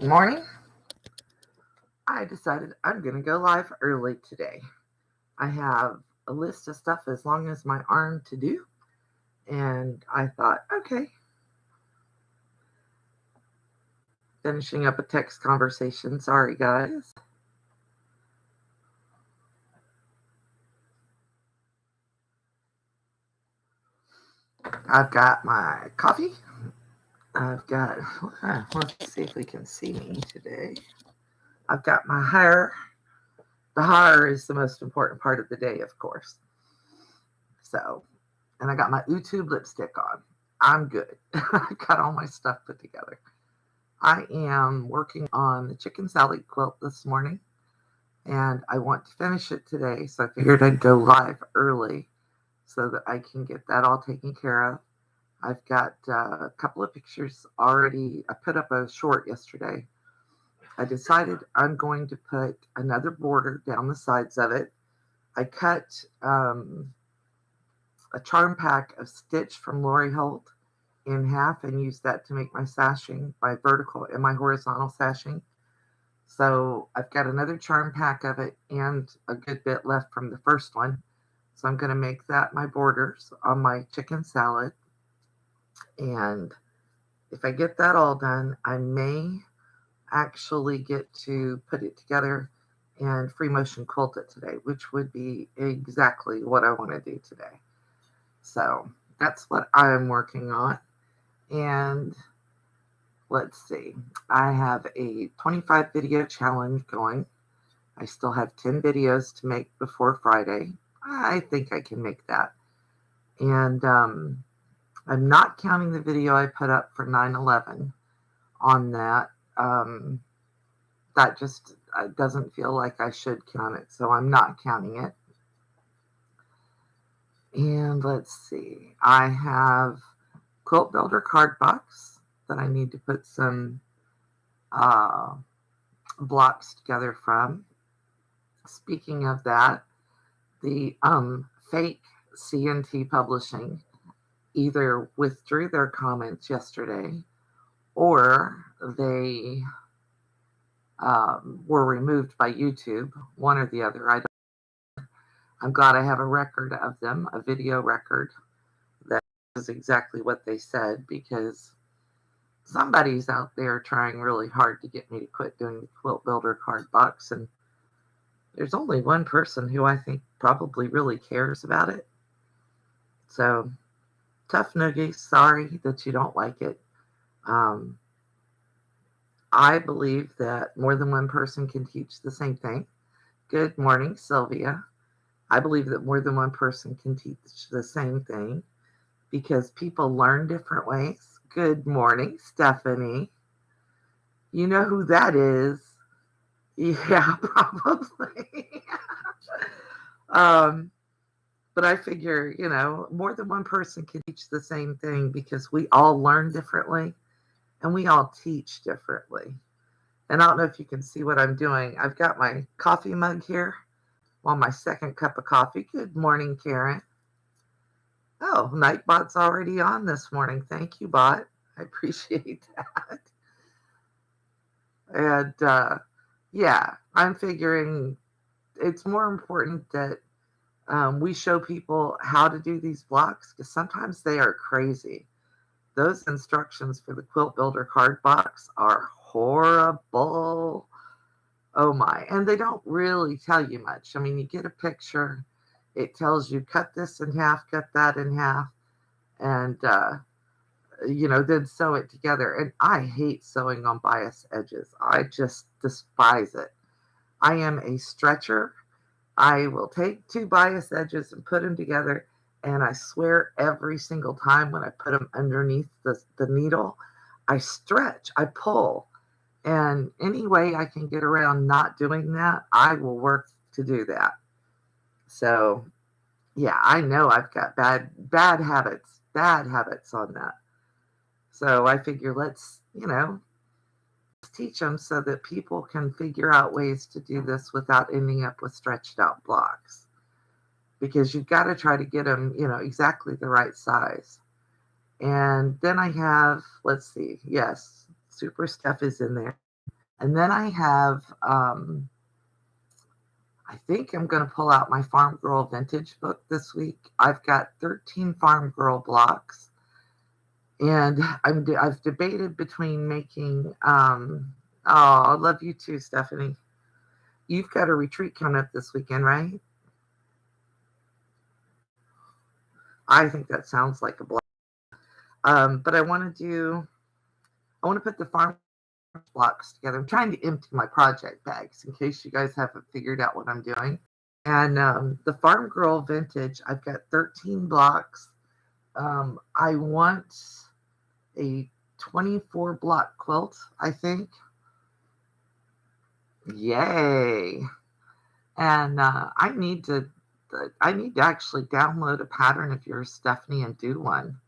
Good morning. I decided I'm going to go live early today. I have a list of stuff as long as my arm to do. And I thought, okay, finishing up a text conversation. Sorry, guys. I've got my coffee. I've got, let's see if we can see me today. I've got my hair. The hair is the most important part of the day, of course. So, and I got my YouTube lipstick on. I'm good. I got all my stuff put together. I am working on the chicken salad quilt this morning, and I want to finish it today, so I figured I'd go live early so that I can get that all taken care of. I've got a couple of pictures already. I put up a short yesterday. I decided I'm going to put another border down the sides of it. I cut a charm pack of stitch from Lori Holt in half and used that to make my sashing, my vertical and my horizontal sashing. So I've got another charm pack of it and a good bit left from the first one. So I'm going to make that my borders on my chicken salad. And if I get that all done, I may actually get to put it together and free motion quilt it today, which would be exactly what I want to do today. So that's what I'm working on. And let's see, I have a 25 video challenge going. I still have 10 videos to make before Friday. I think I can make that. And I'm not counting the video I put up for 9/11 on that. That just doesn't feel like I should count it, so I'm not counting it. And let's see, I have Quilt Builder card box that I need to put some blocks together from. Speaking of that, the fake CNT Publishing either withdrew their comments yesterday or they were removed by YouTube, one or the other. I'm glad I have a record of them, a video record that is exactly what they said, because somebody's out there trying really hard to get me to quit doing the Quilt Builder card box, and there's only one person who I think probably really cares about it. So, tough noogies, sorry that you don't like it. I believe that more than one person can teach the same thing. Good morning, Sylvia. I believe that more than one person can teach the same thing because people learn different ways. Good morning, Stephanie. You know who that is? Yeah, probably. But I figure, more than one person can teach the same thing because we all learn differently and we all teach differently. And I don't know if you can see what I'm doing. I've got my coffee mug here on my second cup of coffee. Good morning, Karen. Oh, Nightbot's already on this morning. Thank you, Bot. I appreciate that. And yeah, I'm figuring it's more important that we show people how to do these blocks because sometimes they are crazy. Those instructions for the Quilt Builder card box are horrible. Oh my. And they don't really tell you much. I mean, you get a picture. It tells you cut this in half, cut that in half, and, then sew it together. And I hate sewing on bias edges. I just despise it. I am a stretcher. I will take two bias edges and put them together. And I swear every single time when I put them underneath the needle, I stretch, I pull. And any way I can get around not doing that, I will work to do that. So, yeah, I know I've got bad habits on that. So I figure let's teach them so that people can figure out ways to do this without ending up with stretched out blocks. Because you've got to try to get them, exactly the right size. And then I have, let's see, yes, Super Stuff is in there. And then I have, I think I'm going to pull out my Farm Girl Vintage book this week. I've got 13 Farm Girl blocks. And I've debated between making, oh, I love you too, Stephanie. You've got a retreat coming up this weekend, right? I think that sounds like a blast. But I want to put the farm blocks together. I'm trying to empty my project bags in case you guys haven't figured out what I'm doing. And the Farm Girl Vintage, I've got 13 blocks. I want a 24 block quilt, I think. Yay. And I need to actually download a pattern of yours, Stephanie, and do one.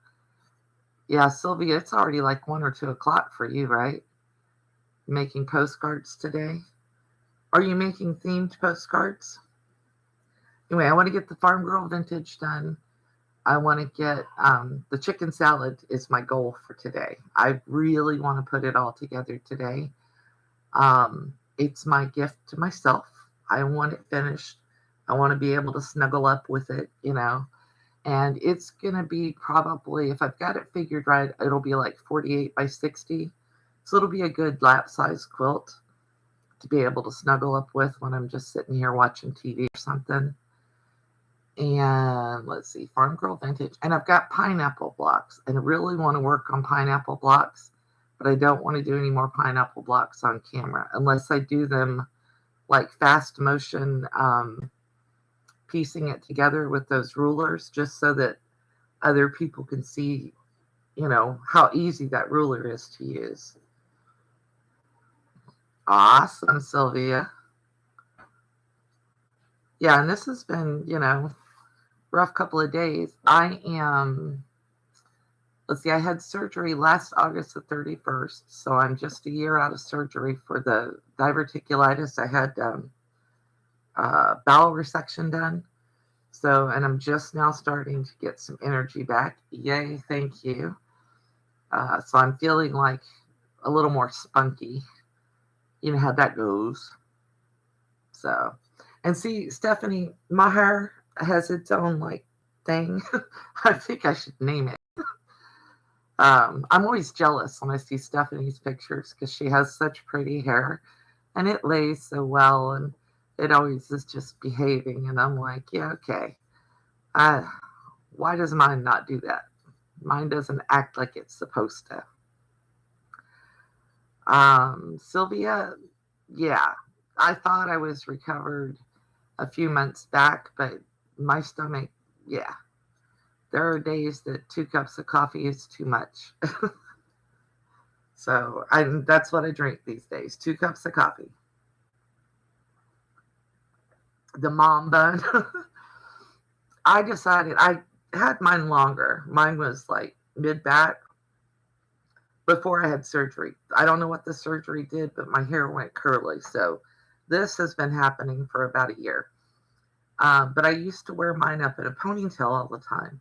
Yeah, Sylvia, it's already like 1 or 2 o'clock for you, right? Making postcards today. Are you making themed postcards? Anyway, I want to get the Farm Girl Vintage done. I want to get the chicken salad is my goal for today. I really want to put it all together today. It's my gift to myself. I want it finished. I want to be able to snuggle up with it, and it's going to be probably, if I've got it figured right, it'll be like 48 by 60. So it'll be a good lap size quilt to be able to snuggle up with when I'm just sitting here watching TV or something. And let's see, Farm Girl Vintage. And I've got pineapple blocks, and I really want to work on pineapple blocks, but I don't want to do any more pineapple blocks on camera unless I do them like fast motion, piecing it together with those rulers, just so that other people can see, how easy that ruler is to use. Awesome, Sylvia. Yeah, and this has been, rough couple of days. I had surgery last August the 31st, so I'm just a year out of surgery for the diverticulitis. I had bowel resection done. So, and I'm just now starting to get some energy back. Yay, thank you. So I'm feeling like a little more spunky. You know how that goes. So, and see, Stephanie, my hair has its own like thing. I think I should name it. I'm always jealous when I see Stephanie's pictures because she has such pretty hair and it lays so well and it always is just behaving. And I'm like, yeah, okay. Why does mine not do that? Mine doesn't act like it's supposed to. Sylvia, yeah, I thought I was recovered a few months back, but my stomach, yeah. There are days that 2 cups of coffee is too much. So that's what I drink these days, 2 cups of coffee. The mom bun. I decided I had mine longer. Mine was like mid-back before I had surgery. I don't know what the surgery did, but my hair went curly. So this has been happening for about a year. But I used to wear mine up in a ponytail all the time.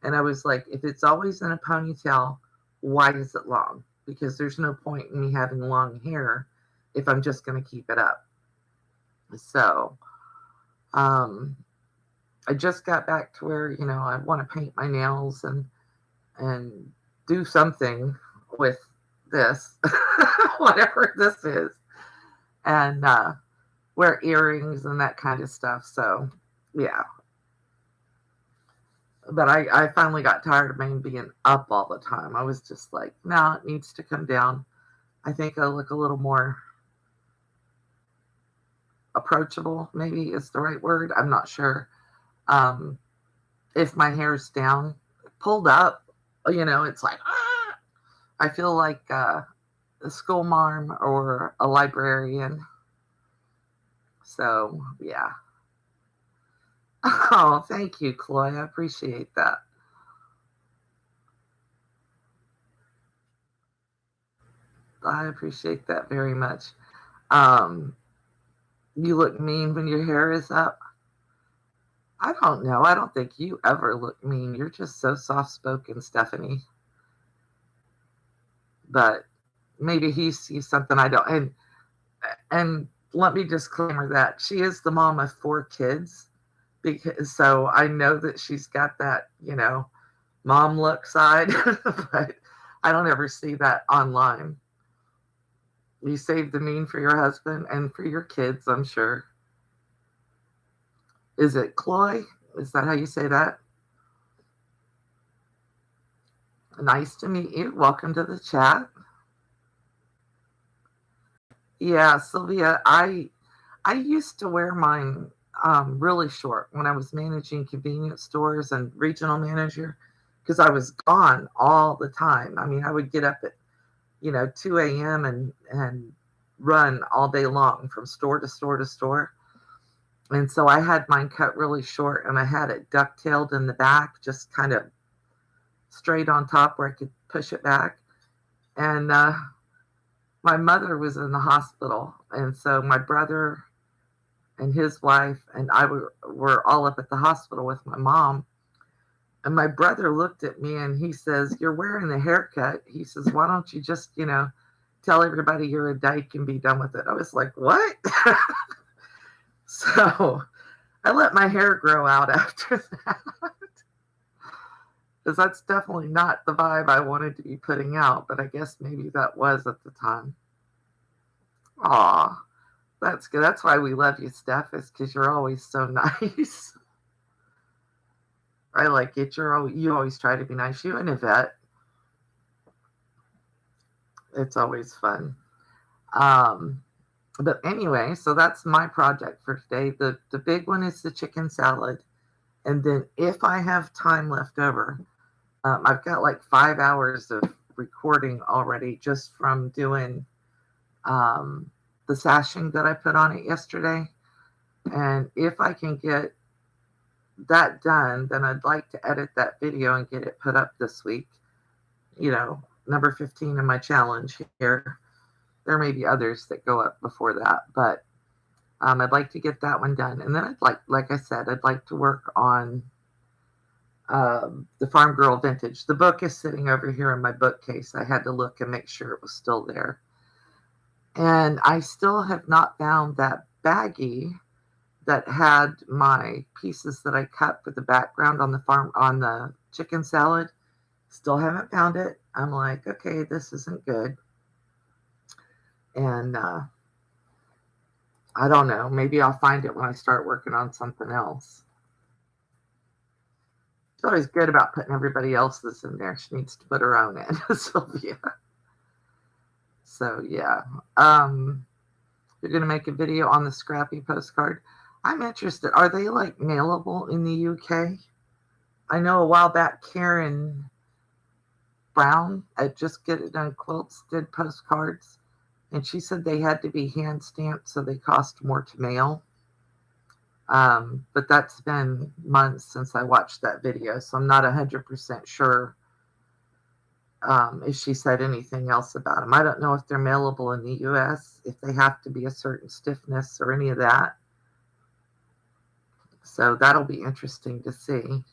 And I was like, if it's always in a ponytail, why is it long? Because there's no point in me having long hair if I'm just going to keep it up. So I just got back to where, I want to paint my nails and do something with this, whatever this is, and wear earrings and that kind of stuff. So, yeah. But I finally got tired of mine being up all the time. I was just like, no, it needs to come down. I think I look a little more approachable, maybe is the right word. I'm not sure. If my hair's down, pulled up, it's like, ah! I feel like a school marm or a librarian. So, yeah. Oh, thank you, Chloe. I appreciate that. I appreciate that very much. You look mean when your hair is up. I don't know. I don't think you ever look mean. You're just so soft-spoken, Stephanie. But maybe he sees something I don't. And And let me disclaimer that she is the mom of 4 kids, because so I know that she's got that, mom look side, but I don't ever see that online. You save the mean for your husband and for your kids, I'm sure. Is it Chloe? Is that how you say that? Nice to meet you. Welcome to the chat. Yeah, Sylvia, I used to wear mine really short when I was managing convenience stores and regional manager, because I was gone all the time. I mean, I would get up at 2 a.m. and run all day long from store to store to store. And so I had mine cut really short, and I had it ducktailed in the back, just kind of straight on top where I could push it back. And my mother was in the hospital, and so my brother and his wife and I were all up at the hospital with my mom. And my brother looked at me and he says, "You're wearing the haircut." He says, "Why don't you just, tell everybody you're a dyke and be done with it?" I was like, "What?" So I let my hair grow out after that, because that's definitely not the vibe I wanted to be putting out. But I guess maybe that was at the time. Aw, that's good. That's why we love you, Steph, is because you're always so nice. I like it. You always try to be nice. You and Yvette. It's always fun. Um, but anyway, so that's my project for today. The big one is the chicken salad. And then if I have time left over, I've got like 5 hours of recording already just from doing the sashing that I put on it yesterday. And if I can get that done, then I'd like to edit that video and get it put up this week. Number 15 in my challenge here. There may be others that go up before that, but I'd like to get that one done. And then like I said, I'd like to work on the Farm Girl Vintage. The book is sitting over here in my bookcase. I had to look and make sure it was still there. And I still have not found that baggie that had my pieces that I cut for the background on the chicken salad. Still haven't found it. I'm like, okay, this isn't good. And I don't know. Maybe I'll find it when I start working on something else. It's always good about putting everybody else's in there. She needs to put her own in, Sylvia. So yeah. You're going to make a video on the Scrappy postcard. I'm interested. Are they like mailable in the UK? I know a while back Karen Brown at Just Get It Done Quilts did postcards, and she said they had to be hand stamped, so they cost more to mail. But that's been months since I watched that video, so I'm not 100% sure if she said anything else about them. I don't know if they're mailable in the US, if they have to be a certain stiffness or any of that. So that'll be interesting to see.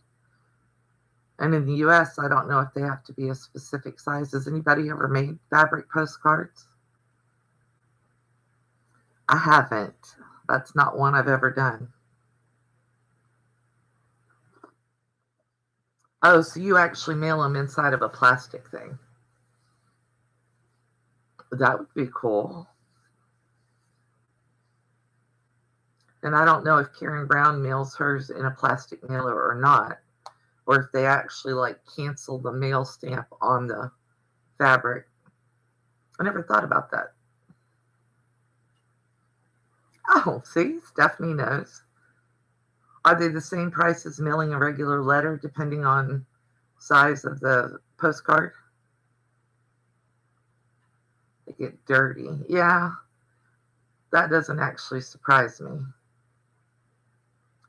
And in the US, I don't know if they have to be a specific size. Has anybody ever made fabric postcards? I haven't. That's not one I've ever done. Oh, so you actually mail them inside of a plastic thing. That would be cool. And I don't know if Karen Brown mails hers in a plastic mailer or not, or if they actually like cancel the mail stamp on the fabric. I never thought about that. Oh, see, Stephanie knows. Are they the same price as mailing a regular letter depending on size of the postcard? They get dirty. Yeah, that doesn't actually surprise me.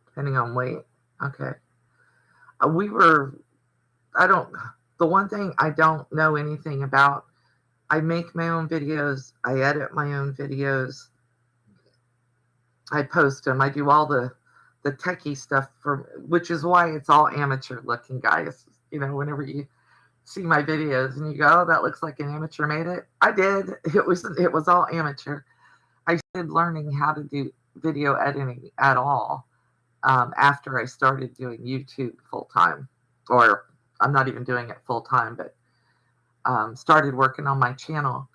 Depending on weight. Okay. The one thing I don't know anything about, I make my own videos, I edit my own videos, I post them, I do all the techie stuff, which is why it's all amateur looking, guys. Whenever you see my videos and you go, "Oh, that looks like an amateur made it," I did. It was all amateur. I started learning how to do video editing at all after I started doing YouTube full time. Or I'm not even doing it full time, but started working on my channel.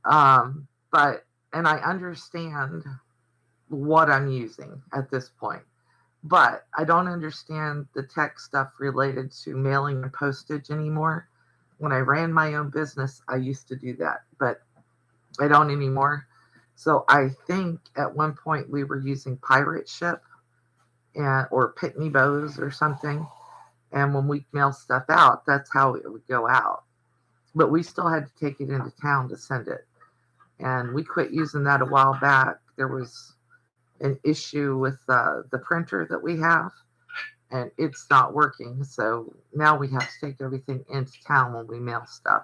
But and I understand what I'm using at this point. But I don't understand the tech stuff related to mailing and postage anymore. When I ran my own business, I used to do that, but I don't anymore. So I think at one point we were using pirate ship or Pitney Bowes or something. And when we mail stuff out, that's how it would go out. But we still had to take it into town to send it. And we quit using that a while back. There was an issue with the printer that we have, and it's not working. So now we have to take everything into town when we mail stuff.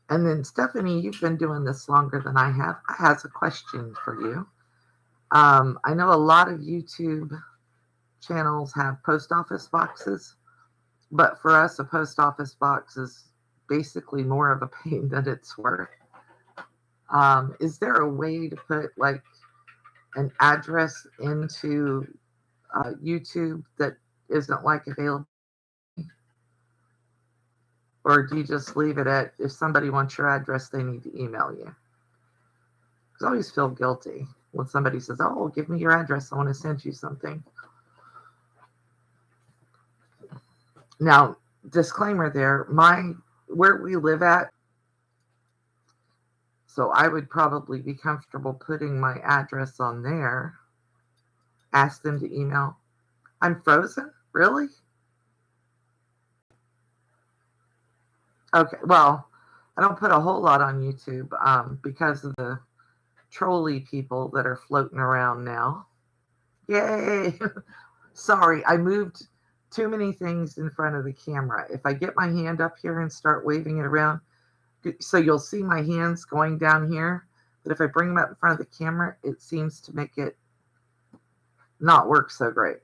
And then, Stephanie, you've been doing this longer than I have. I have a question for you. I know a lot of YouTube channels have post office boxes, but for us, a post office box is basically more of a pain than it's worth. Is there a way to put like an address into YouTube that isn't like available? Or do you just leave it at if somebody wants your address, they need to email you? Because I always feel guilty when somebody says, "Oh, give me your address. I want to send you something." Now, disclaimer there, where we live at, so I would probably be comfortable putting my address on there. Ask them to email. I'm frozen? Really? Okay, well, I don't put a whole lot on YouTube because of the trolley people that are floating around now. Yay! Sorry, I moved too many things in front of the camera. If I get my hand up here and start waving it around, so you'll see my hands going down here, but if I bring them up in front of the camera, it seems to make it not work so great.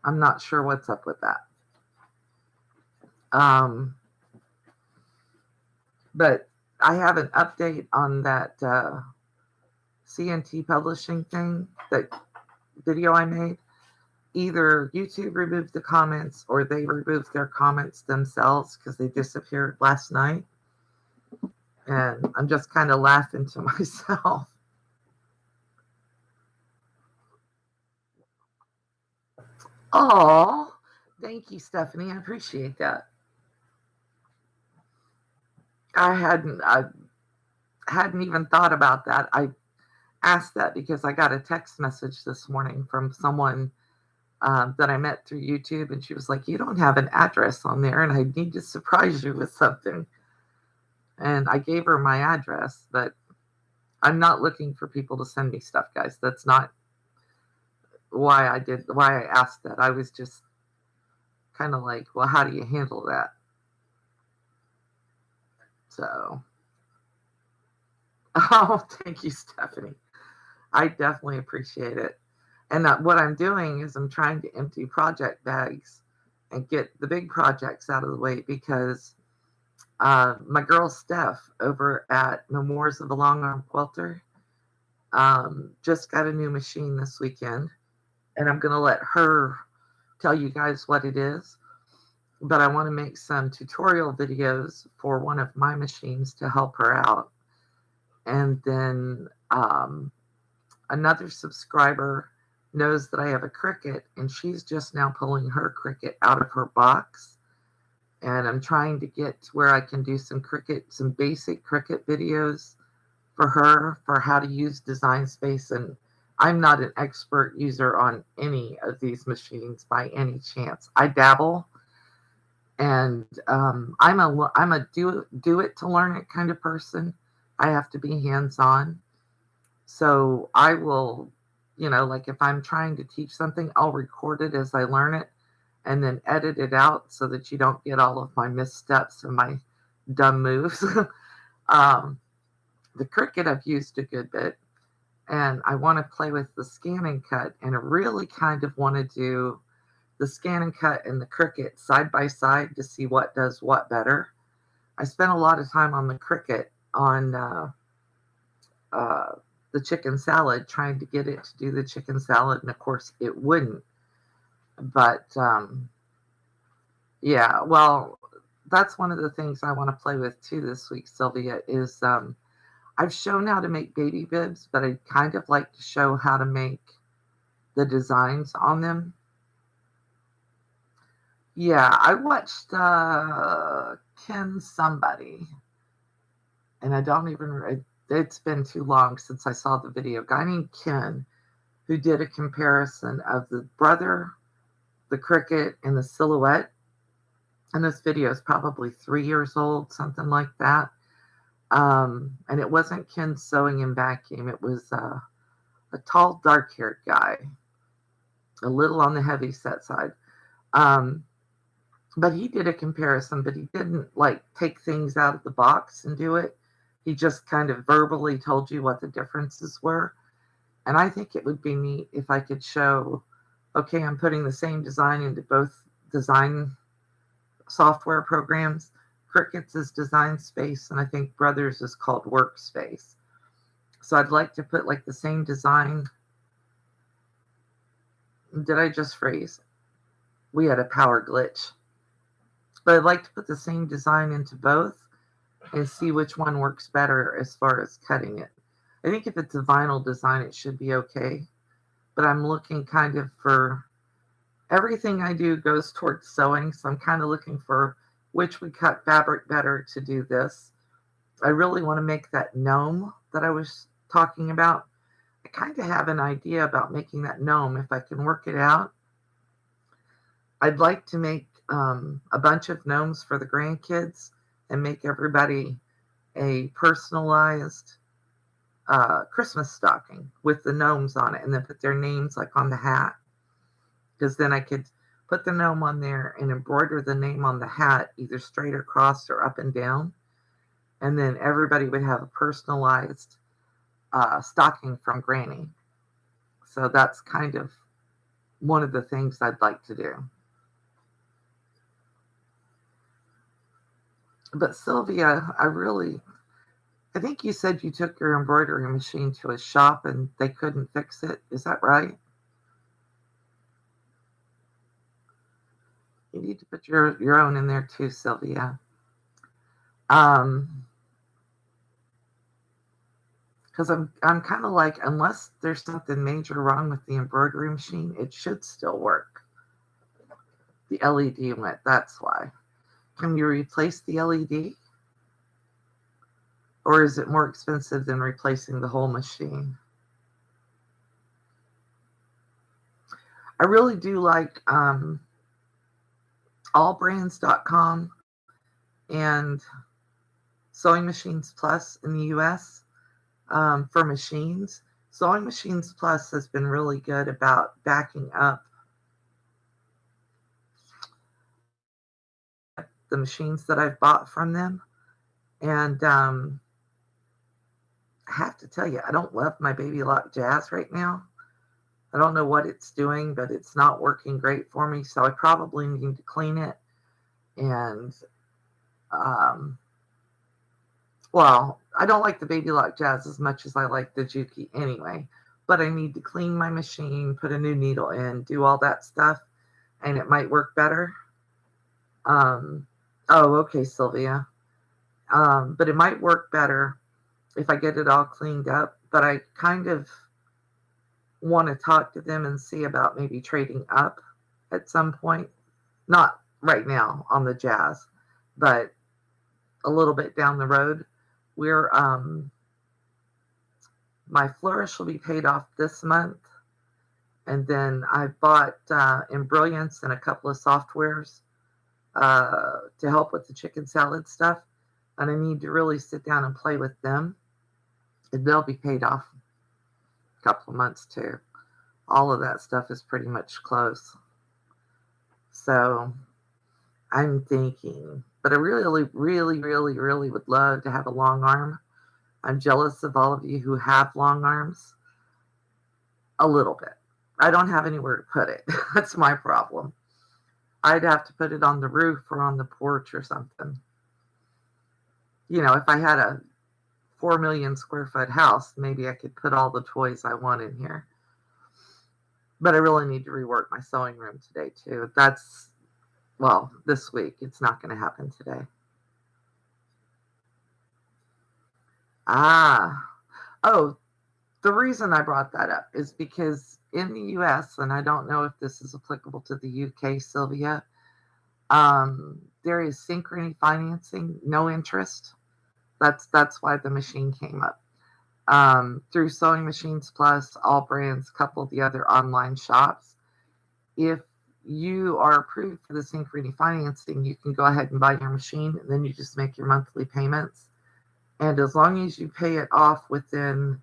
I'm not sure what's up with that. But I have an update on that CNT publishing thing, that video I made. Either YouTube removed the comments or they removed their comments themselves because they disappeared last night. And I'm just kind of laughing to myself. Oh, thank you, Stephanie. I appreciate that. I hadn't even thought about that. I asked that because I got a text message this morning from someone that I met through YouTube, and she was like, "You don't have an address on there, and I need to surprise you with something." And I gave her my address, but I'm not looking for people to send me stuff, guys. That's not why I asked that. I was just kind of like, well, how do you handle that? So, oh, thank you, Stephanie. I definitely appreciate it. And what I'm doing is I'm trying to empty project bags and get the big projects out of the way because my girl Steph over at Memoirs of a Long Arm Quilter just got a new machine this weekend. And I'm going to let her tell you guys what it is. But I want to make some tutorial videos for one of my machines to help her out. And then another subscriber knows that I have a Cricut, and she's just now pulling her Cricut out of her box. And I'm trying to get to where I can do some basic Cricut videos for her for how to use Design Space. And I'm not an expert user on any of these machines by any chance. I dabble, and I'm a do it to learn it kind of person. I have to be hands-on. So I will, like if I'm trying to teach something, I'll record it as I learn it and then edit it out so that you don't get all of my missteps and my dumb moves. The Cricut I've used a good bit, and I want to play with the scan and cut, and I really kind of want to do the scan and cut and the Cricut side by side to see what does what better. I spent a lot of time on the Cricut on uh, the chicken salad, trying to get it to do the chicken salad, and of course it wouldn't. But yeah, well, that's one of the things I want to play with too this week, Sylvia, is I've shown how to make baby bibs, but I'd kind of like to show how to make the designs on them. Yeah, I watched Ken somebody, and I don't even, it's been too long since I saw the video. A guy named Ken who did a comparison of the brother, the cricket, and the silhouette. And this video is probably 3 years old, something like that. And it wasn't Ken sewing in vacuum. It was a tall, dark-haired guy, a little on the heavy set side. But he did a comparison, but he didn't like take things out of the box and do it. He just kind of verbally told you what the differences were. And I think it would be neat if I could show, okay, I'm putting the same design into both design software programs. Cricket's is Design Space, and I think Brothers is called Workspace. So I'd like to put like the same design. Did I just freeze? We had a power glitch. But I'd like to put the same design into both and see which one works better as far as cutting it. I think if it's a vinyl design, it should be okay. But I'm looking kind of for, everything I do goes towards sewing. So I'm kind of looking for which would cut fabric better to do this. I really want to make that gnome that I was talking about. I kind of have an idea about making that gnome if I can work it out. I'd like to make a bunch of gnomes for the grandkids and make everybody a personalized Christmas stocking with the gnomes on it, and then put their names like on the hat. Because then I could put the gnome on there and embroider the name on the hat, either straight or crossed or up and down. And then everybody would have a personalized stocking from Granny. So that's kind of one of the things I'd like to do. But Sylvia, I think you said you took your embroidery machine to a shop and they couldn't fix it. Is that right? You need to put your own in there too, Sylvia. Because I'm kind of like, unless there's something major wrong with the embroidery machine, it should still work. The LED went, that's why. Can you replace the LED? Or is it more expensive than replacing the whole machine? I really do like allbrands.com and Sewing Machines Plus in the US for machines. Sewing Machines Plus has been really good about backing up the machines that I've bought from them. And I have to tell you, I don't love my Baby Lock Jazz right now. I don't know what it's doing, but it's not working great for me. So I probably need to clean it. And, well, I don't like the Baby Lock Jazz as much as I like the Juki anyway. But I need to clean my machine, put a new needle in, do all that stuff. And it might work better. Oh, okay, Sylvia. But it might work better if I get it all cleaned up. But I kind of want to talk to them and see about maybe trading up at some point. Not right now on the Jazz, but a little bit down the road. We're my Flourish will be paid off this month. And then I bought in Brilliance and a couple of softwares to help with the chicken salad stuff. And I need to really sit down and play with them. And they'll be paid off a couple of months too. All of that stuff is pretty much close. So I'm thinking, but I really, really, really, really would love to have a long arm. I'm jealous of all of you who have long arms. A little bit. I don't have anywhere to put it. That's my problem. I'd have to put it on the roof or on the porch or something. You know, if I had a 4 million square foot house, maybe I could put all the toys I want in here. But I really need to rework my sewing room today too. Well, this week. It's not going to happen today. Oh, the reason I brought that up is because in the US, and I don't know if this is applicable to the UK, Sylvia, there is synchrony financing, no interest. That's why the machine came up. Through Sewing Machines Plus, All Brands, a couple of the other online shops. If you are approved for the synchrony financing, you can go ahead and buy your machine, and then you just make your monthly payments. And as long as you pay it off within,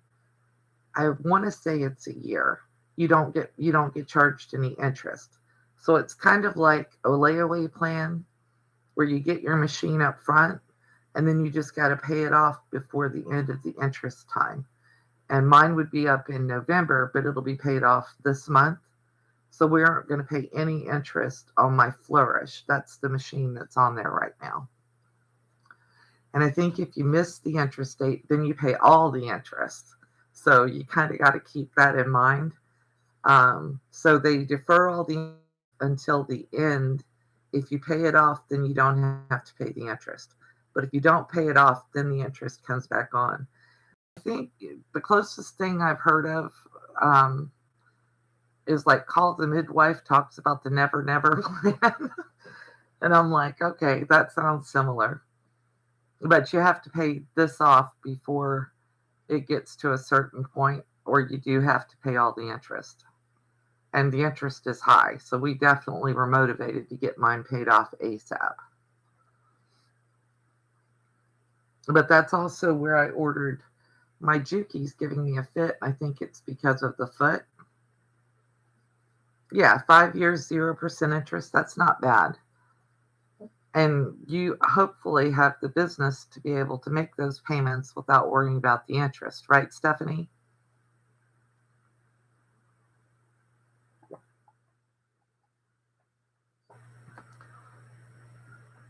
I want to say it's a year, you don't get charged any interest. So it's kind of like a layaway plan where you get your machine up front and then you just got to pay it off before the end of the interest time. And mine would be up in November, but it'll be paid off this month. So we aren't going to pay any interest on my Flourish. That's the machine that's on there right now. And I think if you miss the interest date, then you pay all the interest. So you kind of got to keep that in mind. So they defer all the until the end. If you pay it off, then you don't have to pay the interest. But if you don't pay it off, then the interest comes back on. I think the closest thing I've heard of is like Call the Midwife talks about the Never Never plan. And I'm like, okay, that sounds similar. But you have to pay this off before it gets to a certain point, or you do have to pay all the interest. And the interest is high. So we definitely were motivated to get mine paid off ASAP. But that's also where I ordered my Juki's giving me a fit. I think it's because of the foot. Yeah, 5 years, 0% interest. That's not bad. And you hopefully have the business to be able to make those payments without worrying about the interest, right, Stephanie?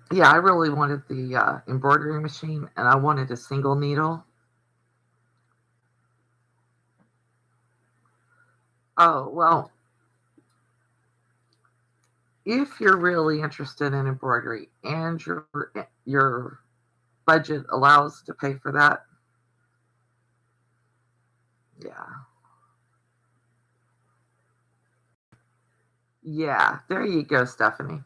Yeah, I really wanted the embroidery machine, and I wanted a single needle. Oh, well, if you're really interested in embroidery and your budget allows to pay for that, yeah. Yeah, there you go, Stephanie.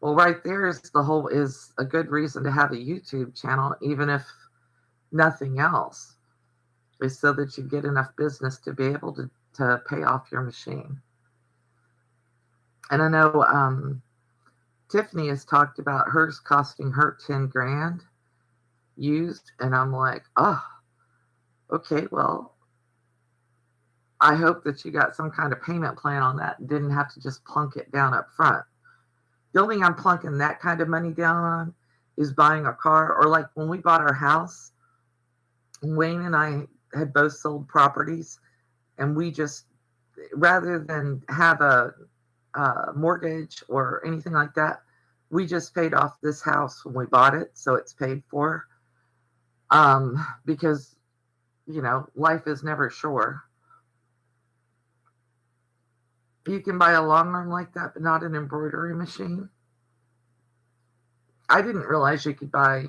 Well, right there is a good reason to have a YouTube channel, even if nothing else, is so that you get enough business to be able to pay off your machine. And I know Tiffany has talked about hers costing her 10 grand used, and I'm like, oh, okay, well, I hope that you got some kind of payment plan on that and didn't have to just plunk it down up front. The only thing I'm plunking that kind of money down on is buying a car, or like when we bought our house, Wayne and I had both sold properties, and we just, rather than have a mortgage or anything like that, we just paid off this house when we bought it, so it's paid for. Because life is never sure. You can buy a long arm like that, but not an embroidery machine. I didn't realize you could buy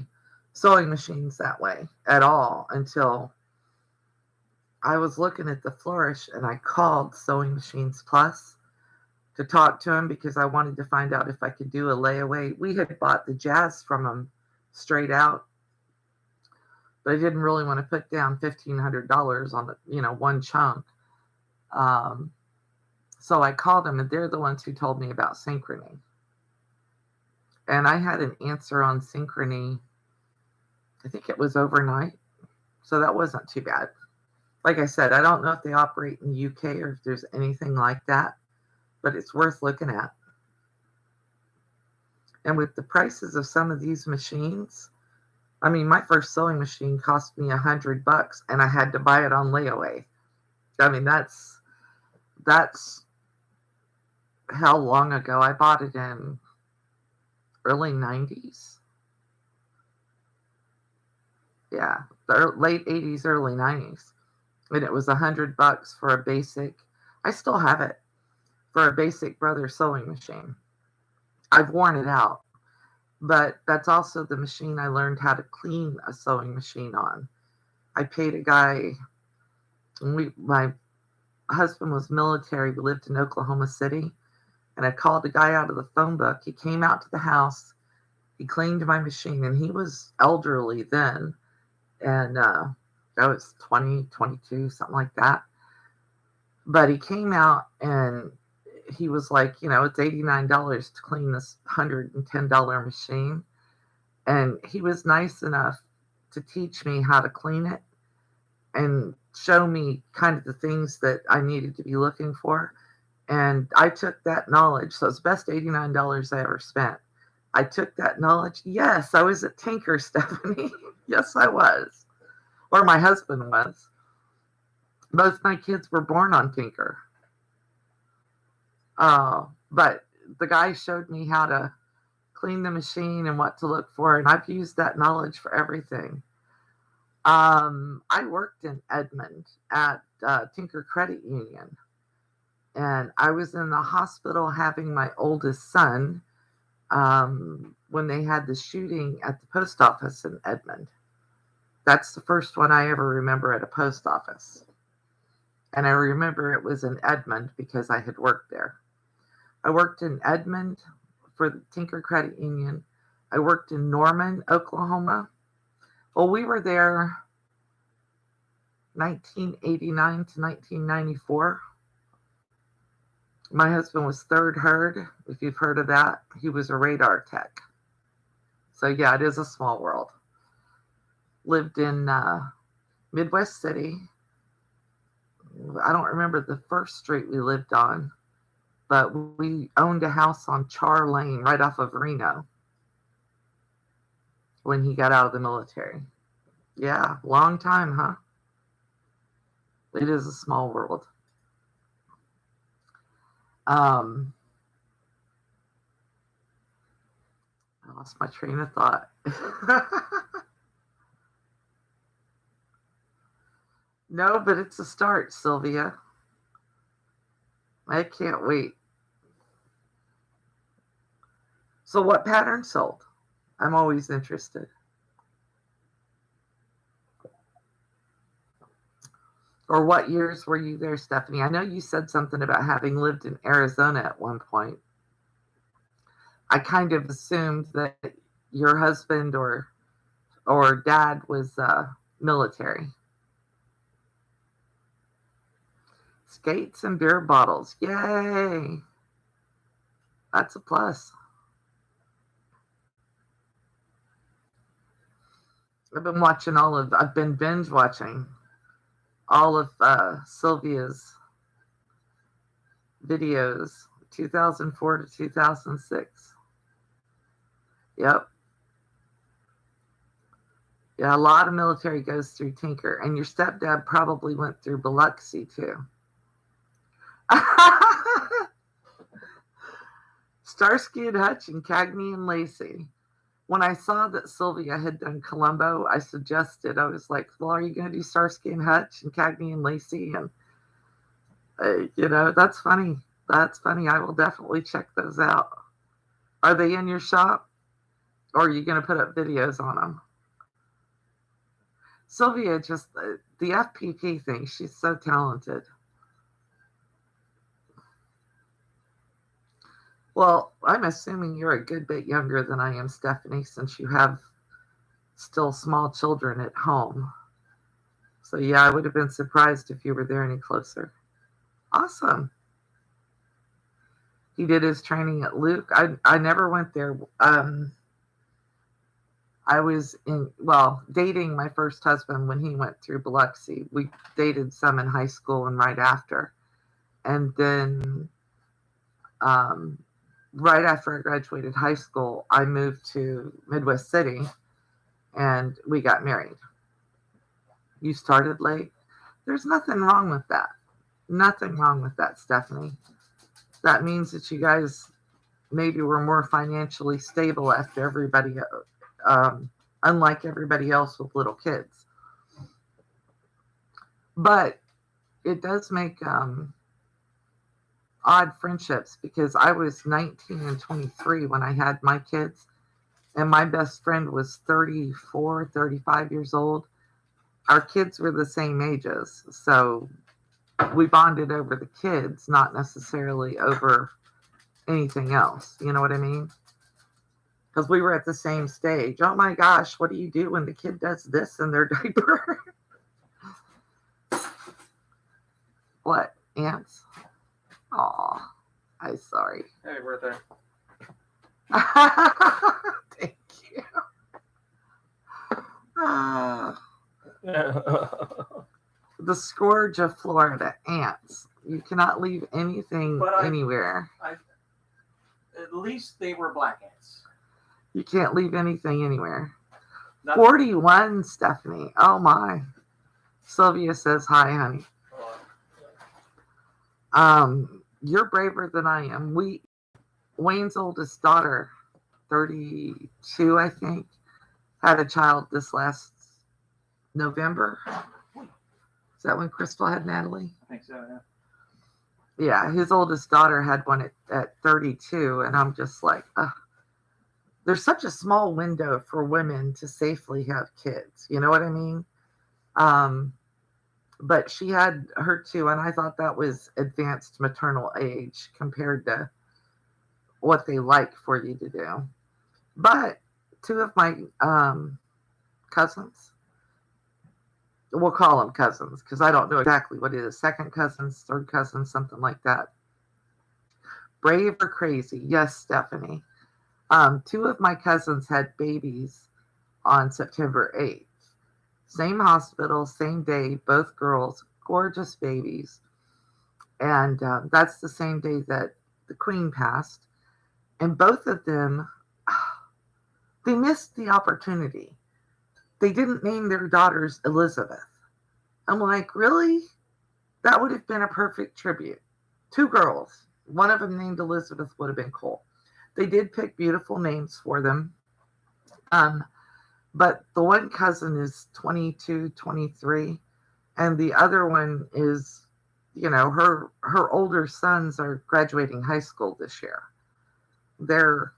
sewing machines that way at all until I was looking at the Flourish, and I called Sewing Machines Plus to talk to him because I wanted to find out if I could do a layaway. We had bought the Jazz from him straight out, but I didn't really want to put down $1,500 on one chunk. So I called them, and they're the ones who told me about Synchrony. And I had an answer on Synchrony, I think it was overnight. So that wasn't too bad. Like I said, I don't know if they operate in the UK or if there's anything like that, but it's worth looking at. And with the prices of some of these machines, I mean, my first sewing machine cost me $100, and I had to buy it on layaway. I mean, that's how long ago I bought it, in early 90s. Yeah, the late 80s, early 90s. And it was $100 for a basic. I still have it for a basic brother sewing machine. I've worn it out, but that's also the machine I learned how to clean a sewing machine on. I paid a guy. My husband was military. We lived in Oklahoma City, and I called the guy out of the phone book. He came out to the house. He cleaned my machine, and he was elderly then, and I was 20, 22, something like that. But he came out and he was like, it's $89 to clean this $110 machine. And he was nice enough to teach me how to clean it and show me kind of the things that I needed to be looking for. And I took that knowledge. So it's the best $89 I ever spent. I took that knowledge. Yes, I was at Tinker, Stephanie. Yes, I was. Or my husband was. Both my kids were born on Tinker. But the guy showed me how to clean the machine and what to look for, and I've used that knowledge for everything. I worked in Edmond at Tinker Credit Union, and I was in the hospital having my oldest son when they had the shooting at the post office in Edmond. That's the first one I ever remember at a post office. And I remember it was in Edmond because I had worked there. I worked in Edmond for the Tinker Credit Union. I worked in Norman, Oklahoma. Well, we were there 1989 to 1994. My husband was third herd, if you've heard of that. He was a radar tech. So yeah, it is a small world. Lived in Midwest City. I don't remember the first street we lived on, but we owned a house on Char Lane right off of Reno when he got out of the military. Yeah, long time, huh? It is a small world. I lost my train of thought. No, but it's a start, Sylvia. I can't wait. So what pattern sold? I'm always interested. Or what years were you there, Stephanie? I know you said something about having lived in Arizona at one point. I kind of assumed that your husband or dad was military. Skates and beer bottles. Yay. That's a plus. I've been binge watching all of Sylvia's videos, 2004 to 2006. Yep. Yeah, a lot of military goes through Tinker, and your stepdad probably went through Biloxi too. Starsky and Hutch and Cagney and Lacey. When I saw that Sylvia had done Columbo, I was like, well, are you going to do Starsky and Hutch and Cagney and Lacey? And, that's funny. That's funny. I will definitely check those out. Are they in your shop? Or are you going to put up videos on them? Sylvia, just the FPP thing, she's so talented. Well, I'm assuming you're a good bit younger than I am, Stephanie, since you have still small children at home. So yeah, I would have been surprised if you were there any closer. Awesome. He did his training at Luke. I never went there. I was dating my first husband when he went through Biloxi. We dated some in high school and right after. And then right after I graduated high school, I moved to Midwest City and we got married. You started late. There's nothing wrong with that. Nothing wrong with that, Stephanie. That means that you guys maybe were more financially stable after everybody unlike everybody else with little kids. But it does make odd friendships because I was 19 and 23 when I had my kids, and my best friend was 34, 35 years old. Our kids were the same ages, so we bonded over the kids, not necessarily over anything else. You know what I mean? Because we were at the same stage. Oh my gosh, what do you do when the kid does this in their diaper? What? Ants? Aw, I'm sorry. Happy birthday. Thank you. Ah, the scourge of Florida, ants. You cannot leave anything anywhere. At least they were black ants. You can't leave anything anywhere. 41, Stephanie. Oh my. Sylvia says hi, honey. You're braver than I am. Wayne's oldest daughter, 32, I think, had a child this last November. Is that when Crystal had Natalie? I think so, yeah. Yeah, his oldest daughter had one at 32, and I'm just like, there's such a small window for women to safely have kids. You know what I mean? But she had her two, and I thought that was advanced maternal age compared to what they like for you to do. But two of my cousins, we'll call them cousins because I don't know exactly what it is, second cousins, third cousins, something like that. Brave or crazy? Yes, Stephanie. Two of my cousins had babies on September 8th. Same hospital, same day, both girls, gorgeous babies. And that's the same day that the Queen passed. And both of them, they missed the opportunity. They didn't name their daughters Elizabeth. I'm like, really? That would have been a perfect tribute. Two girls. One of them named Elizabeth would have been cool. They did pick beautiful names for them. But the one cousin is 22, 23, and the other one is, her older sons are graduating high school this year. They're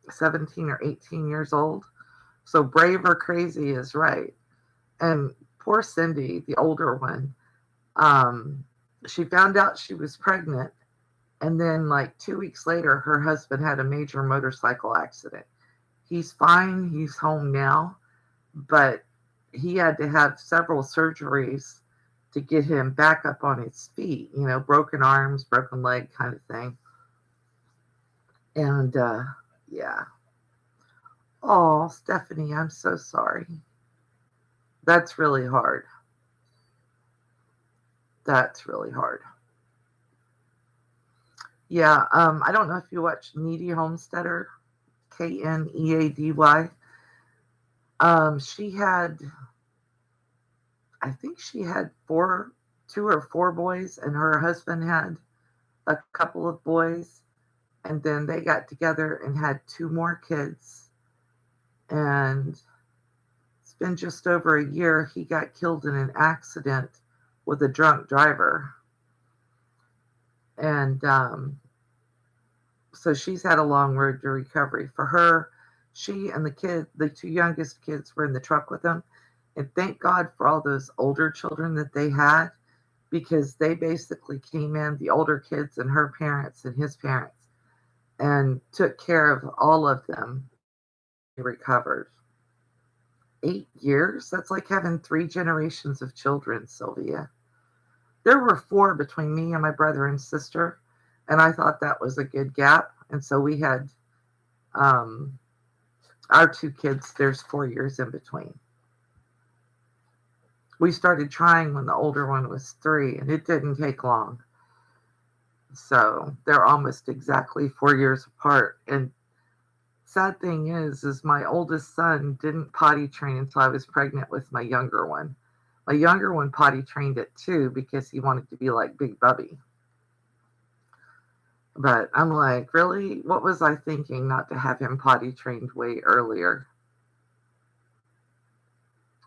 17 or 18 years old. So brave or crazy is right. And poor Cindy, the older one, she found out she was pregnant. And then like 2 weeks later, her husband had a major motorcycle accident. He's fine. He's home now. But he had to have several surgeries to get him back up on his feet, broken arms, broken leg kind of thing. And yeah. Oh, Stephanie, I'm so sorry. That's really hard. That's really hard. Yeah, I don't know if you watch Needy Homesteader, Kneady. She had, I think she had two or four boys, and her husband had a couple of boys, and then they got together and had two more kids. And it's been just over a year. He got killed in an accident with a drunk driver. And so she's had a long road to recovery. For her, she and the two youngest kids were in the truck with them. And thank God for all those older children that they had, because they basically came in, the older kids and her parents and his parents, and took care of all of them. They recovered. 8 years? That's like having 3 generations of children, Sylvia. There were 4 between me and my brother and sister, and I thought that was a good gap. And so we had our 2 kids, there's 4 years in between. We started trying when the older one was 3, and it didn't take long. So they're almost exactly 4 years apart. And sad thing is my oldest son didn't potty train until I was pregnant with my younger one. My younger one potty trained at 2 because he wanted to be like Big Bubby. But I'm like, really? What was I thinking not to have him potty trained way earlier?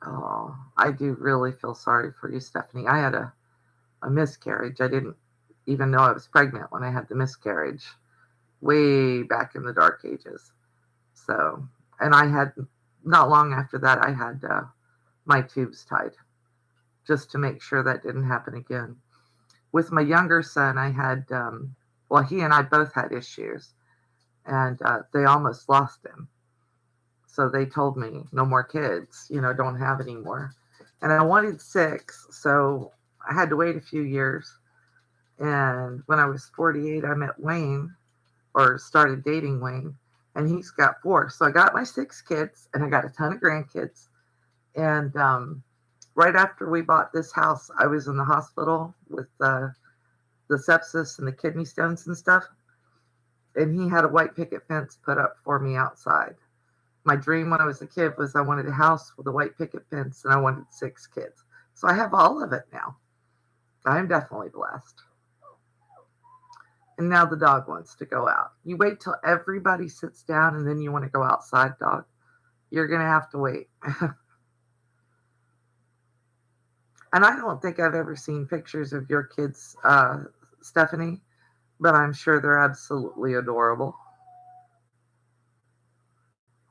Oh, I do really feel sorry for you, Stephanie. I had a miscarriage. I didn't even know I was pregnant when I had the miscarriage way back in the dark ages. So, and I had, not long after that, I had my tubes tied just to make sure that didn't happen again. With my younger son, I had, well, he and I both had issues, and they almost lost him. So they told me, no more kids, don't have any more. And I wanted six, so I had to wait a few years. And when I was 48, I met Wayne, or started dating Wayne, and he's got four. So I got my six kids, and I got a ton of grandkids. And right after we bought this house, I was in the hospital with the sepsis and the kidney stones and stuff. And he had a white picket fence put up for me outside. My dream when I was a kid was I wanted a house with a white picket fence and I wanted six kids. So I have all of it now. I'm definitely blessed. And now the dog wants to go out. You wait till everybody sits down and then you want to go outside, dog. You're going to have to wait. And I don't think I've ever seen pictures of your kids, Stephanie, but I'm sure they're absolutely adorable.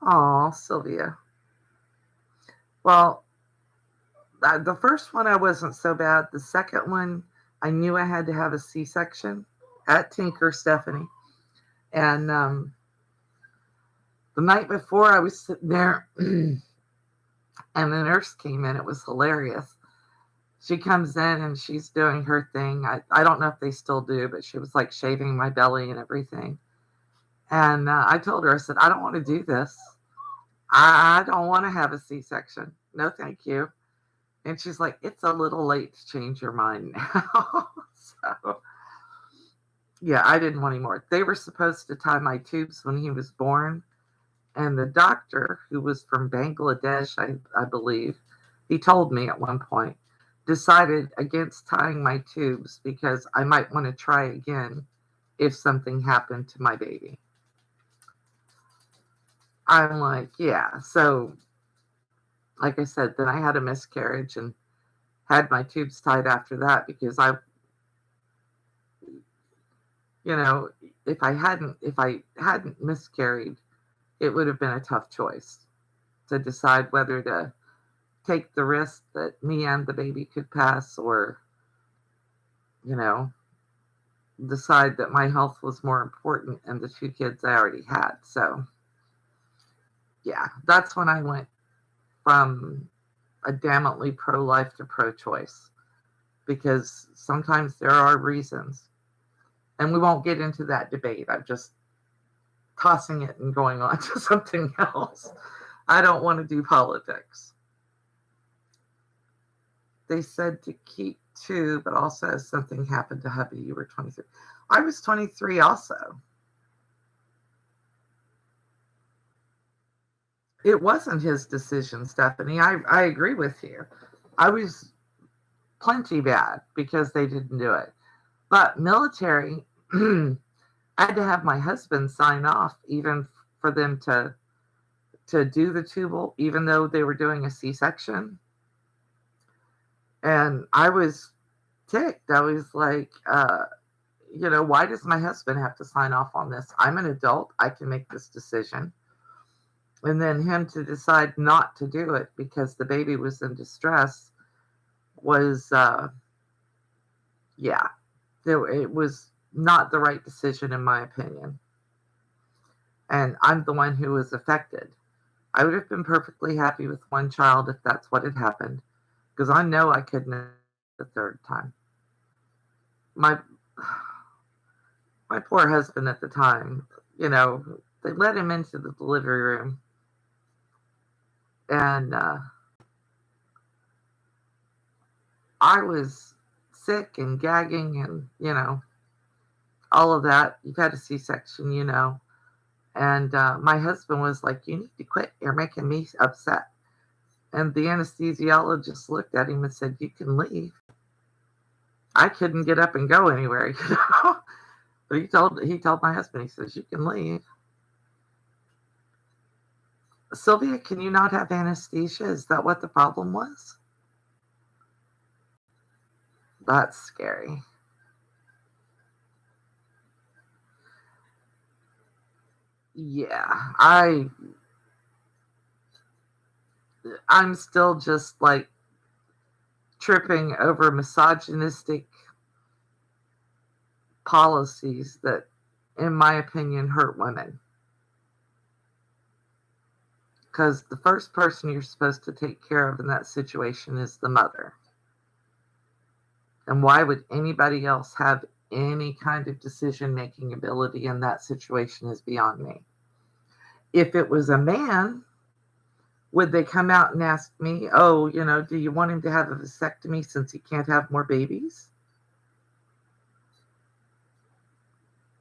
Aw, Sylvia. Well, the first one I wasn't so bad. The second one, I knew I had to have a C-section at Tinker, Stephanie. And the night before, I was sitting there, and the nurse came in. It was hilarious. She comes in and she's doing her thing. I don't know if they still do, but she was like shaving my belly and everything. And I told her, I said, I don't want to do this. I don't want to have a C-section. No, thank you. And she's like, it's a little late to change your mind now. So, yeah, I didn't want any more. They were supposed to tie my tubes when he was born. And the doctor, who was from Bangladesh, I believe, he told me at one point, decided against tying my tubes because I might want to try again if something happened to my baby. I'm like, yeah. So, like I said, then I had a miscarriage and had my tubes tied after that because you know, if I hadn't miscarried, it would have been a tough choice to decide whether to take the risk that me and the baby could pass or, you know, decide that my health was more important and the two kids I already had. So, yeah, that's when I went from adamantly pro life to pro choice because sometimes there are reasons. And we won't get into that debate. I'm just tossing it and going on to something else. I don't want to do politics. They said to keep two, but also as something happened to hubby, you were 23. I was 23 also. It wasn't his decision, Stephanie. I agree with you. I was plenty bad because they didn't do it. But military, I had to have my husband sign off even for them to do the tubal, even though they were doing a C-section. And I was ticked. I was like, why does my husband have to sign off on this? I'm an adult. I can make this decision. And then him to decide not to do it because the baby was in distress was, yeah, it was not the right decision in my opinion. And I'm the one who was affected. I would have been perfectly happy with one child if that's what had happened, because I know I couldn't have the third time. My my poor husband at the time, they let him into the delivery room, and I was sick and gagging, and all of that. You've had a C-section, and my husband was like, "You need to quit. You're making me upset." And the anesthesiologist looked at him and said, "You can leave." I couldn't get up and go anywhere, But he told my husband, he says, "You can leave." Sylvia, can you not have anesthesia? Is that what the problem was? That's scary. Yeah, I'm still just like tripping over misogynistic policies that, in my opinion, hurt women. Because the first person you're supposed to take care of in that situation is the mother. And why would anybody else have any kind of decision making ability in that situation is beyond me. If it was a man, would they come out and ask me, oh, do you want him to have a vasectomy since he can't have more babies?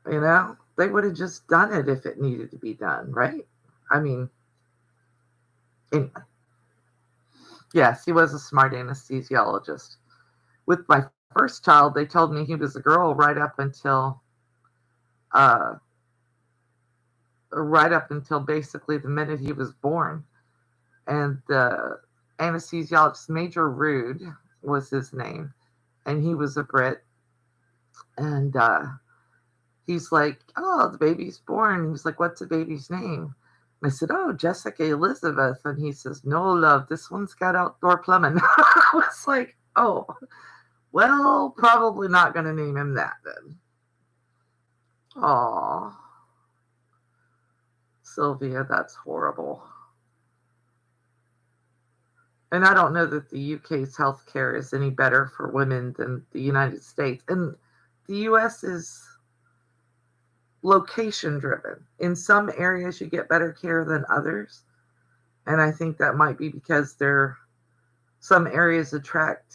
They would have just done it if it needed to be done, right? I mean, anyway, yes, he was a smart anesthesiologist. With my first child, they told me he was a girl uh, right up until basically the minute he was born. And the anesthesiologist, Major Rude was his name, and he was a Brit. And he's like, oh, the baby's born. He was like, what's the baby's name? And I said, oh, Jessica Elizabeth. And he says, no, love, this one's got outdoor plumbing. I was like, oh, well, probably not going to name him that then. Oh, Sylvia, that's horrible. And I don't know that the UK's healthcare is any better for women than the United States. And the US is location driven. In some areas, you get better care than others. And I think that might be because some areas attract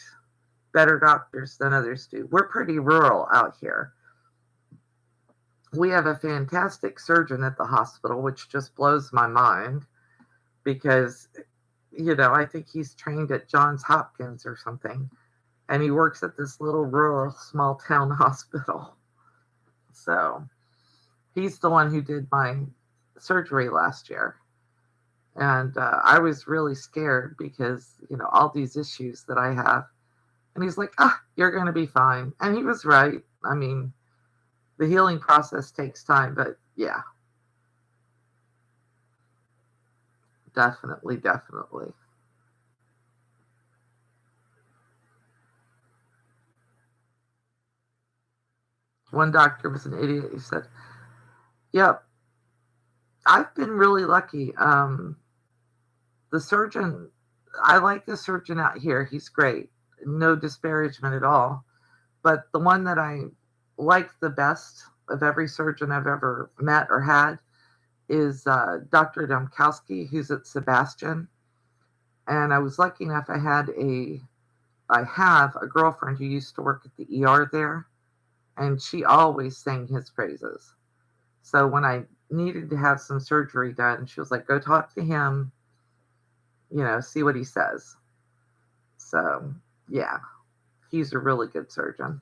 better doctors than others do. We're pretty rural out here. We have a fantastic surgeon at the hospital, which just blows my mind because, I think he's trained at Johns Hopkins or something. And he works at this little rural small town hospital. So he's the one who did my surgery last year. And I was really scared because, all these issues that I have. And he's like, you're going to be fine. And he was right. I mean, the healing process takes time, but yeah, definitely, definitely. One doctor was an idiot. He said, yep, I've been really lucky. The surgeon, I like the surgeon out here. He's great. No disparagement at all. But the one that I like the best of every surgeon I've ever met or had is Dr. Domkowski, who's at Sebastian. And I was lucky enough, I have a girlfriend who used to work at the ER there, and she always sang his praises. So when I needed to have some surgery done, she was like, go talk to him, see what he says. So, yeah, he's a really good surgeon.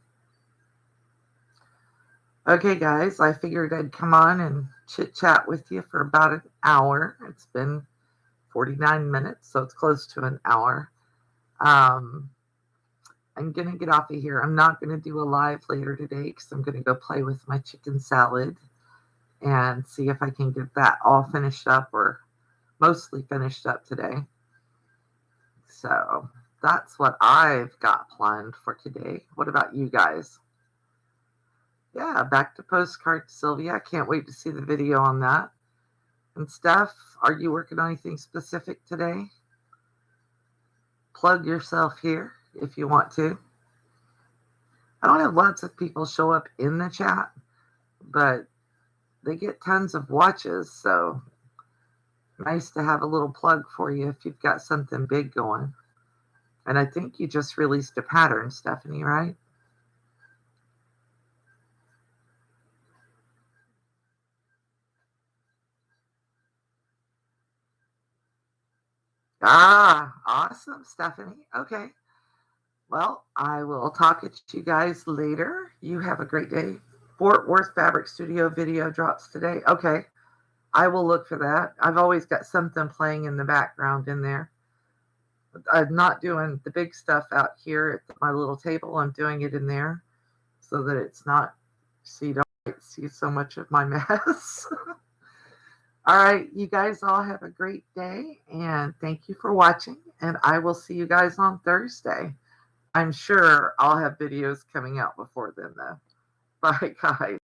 Okay, guys, I figured I'd come on and chit chat with you for about an hour. It's been 49 minutes, so it's close to an hour. I'm going to get off of here. I'm not going to do a live later today because I'm going to go play with my chicken salad and see if I can get that all finished up or mostly finished up today. So that's what I've got planned for today. What about you guys? Yeah, back to postcard, Sylvia. I can't wait to see the video on that. And Steph, are you working on anything specific today? Plug yourself here if you want to. I don't have lots of people show up in the chat, but they get tons of watches, so nice to have a little plug for you if you've got something big going. And I think you just released a pattern, Stephanie, right? Ah, awesome, Stephanie. Okay. Well, I will talk to you guys later. You have a great day. Fort Worth Fabric Studio video drops today. Okay. I will look for that. I've always got something playing in the background in there. I'm not doing the big stuff out here at my little table. I'm doing it in there so that it's not, so you don't see so much of my mess. All right, you guys all have a great day and thank you for watching. And I will see you guys on Thursday. I'm sure I'll have videos coming out before then, though. Bye, guys.